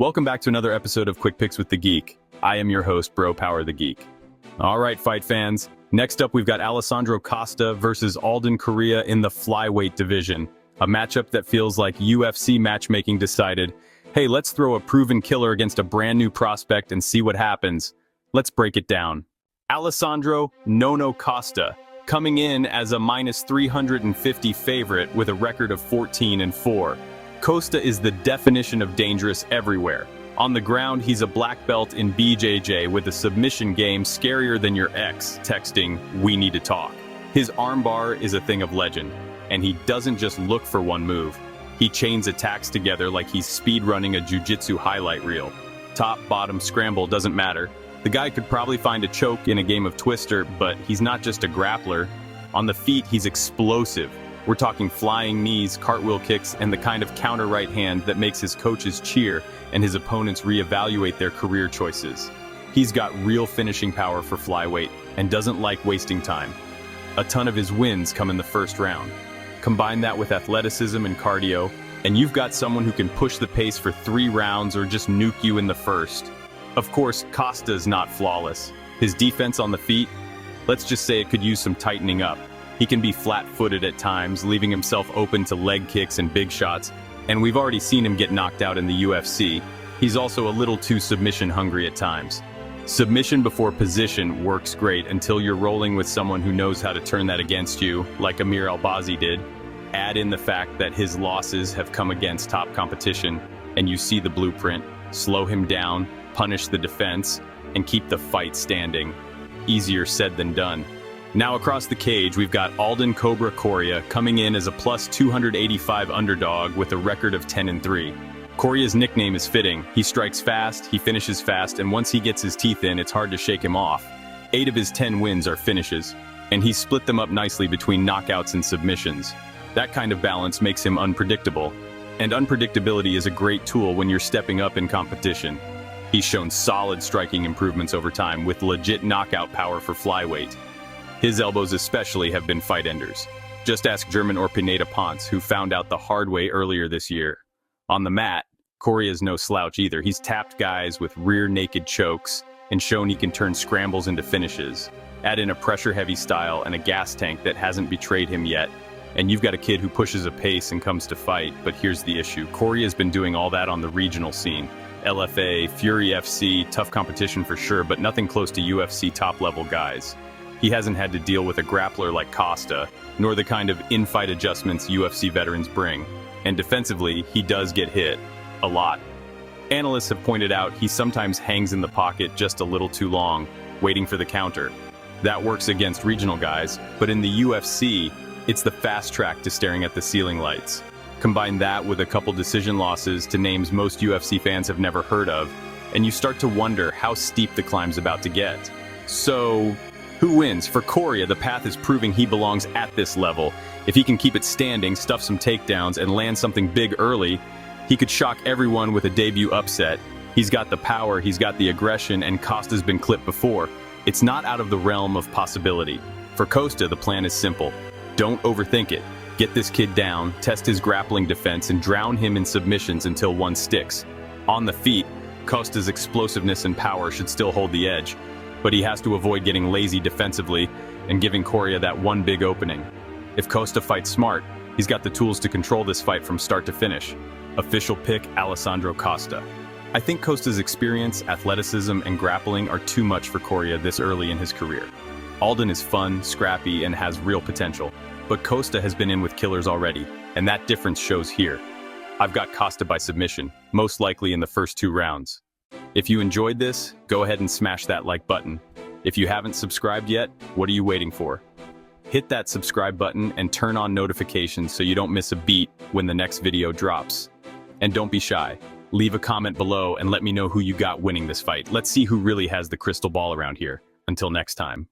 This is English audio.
Welcome back to another episode of Quick Picks with the Geek. I am your host, Bro Power the Geek. All right, fight fans. Next up, we've got Alessandro Costa versus Alden Coria in the flyweight division. A matchup that feels like UFC matchmaking decided, hey, let's throw a proven killer against a brand new prospect and see what happens. Let's break it down. Alessandro "Nono" Costa, coming in as a minus 350 favorite with a record of 14-4. Costa is the definition of dangerous everywhere. On the ground, he's a black belt in BJJ with a submission game scarier than your ex texting, "We need to talk." His armbar is a thing of legend, and he doesn't just look for one move. He chains attacks together like he's speedrunning a jiu-jitsu highlight reel. Top, bottom, scramble doesn't matter. The guy could probably find a choke in a game of Twister, but he's not just a grappler. On the feet, he's explosive. We're talking flying knees, cartwheel kicks, and the kind of counter right hand that makes his coaches cheer and his opponents reevaluate their career choices. He's got real finishing power for flyweight and doesn't like wasting time. A ton of his wins come in the first round. Combine that with athleticism and cardio, and you've got someone who can push the pace for 3 rounds or just nuke you in the first. Of course, Costa's not flawless. His defense on the feet, let's just say it could use some tightening up. He can be flat-footed at times, leaving himself open to leg kicks and big shots, and we've already seen him get knocked out in the UFC. He's also a little too submission-hungry at times. Submission before position works great until you're rolling with someone who knows how to turn that against you, like Amir Albazi did. Add in the fact that his losses have come against top competition, and you see the blueprint. Slow him down, punish the defense, and keep the fight standing. Easier said than done. Now across the cage, we've got Alden "Cobra" Coria coming in as a plus 285 underdog with a record of 10-3. Coria's nickname is fitting. He strikes fast, he finishes fast, and once he gets his teeth in, it's hard to shake him off. 8 of his 10 wins are finishes, and he's split them up nicely between knockouts and submissions. That kind of balance makes him unpredictable, and unpredictability is a great tool when you're stepping up in competition. He's shown solid striking improvements over time with legit knockout power for flyweight. His elbows especially have been fight enders. Just ask German or Pineda Ponce, who found out the hard way earlier this year. On the mat, Coria's no slouch either. He's tapped guys with rear naked chokes and shown he can turn scrambles into finishes. Add in a pressure-heavy style and a gas tank that hasn't betrayed him yet, and you've got a kid who pushes a pace and comes to fight. But here's the issue. Coria's been doing all that on the regional scene. LFA, Fury FC, tough competition for sure, but nothing close to UFC top-level guys. He hasn't had to deal with a grappler like Costa, nor the kind of in-fight adjustments UFC veterans bring. And defensively, he does get hit. A lot. Analysts have pointed out he sometimes hangs in the pocket just a little too long, waiting for the counter. That works against regional guys, but in the UFC, it's the fast track to staring at the ceiling lights. Combine that with a couple decision losses to names most UFC fans have never heard of, and you start to wonder how steep the climb's about to get. So, who wins? For Coria, the path is proving he belongs at this level. If he can keep it standing, stuff some takedowns, and land something big early, he could shock everyone with a debut upset. He's got the power, he's got the aggression, and Costa's been clipped before. It's not out of the realm of possibility. For Costa, the plan is simple. Don't overthink it. Get this kid down, test his grappling defense, and drown him in submissions until one sticks. On the feet, Costa's explosiveness and power should still hold the edge, but he has to avoid getting lazy defensively and giving Coria that one big opening. If Costa fights smart, he's got the tools to control this fight from start to finish. Official pick, Alessandro Costa. I think Costa's experience, athleticism, and grappling are too much for Coria this early in his career. Alden is fun, scrappy, and has real potential, but Costa has been in with killers already, and that difference shows here. I've got Costa by submission, most likely in the first 2 rounds. If you enjoyed this, go ahead and smash that like button. If you haven't subscribed yet, what are you waiting for? Hit that subscribe button and turn on notifications so you don't miss a beat when the next video drops. And don't be shy. Leave a comment below and let me know who you got winning this fight. Let's see who really has the crystal ball around here. Until next time.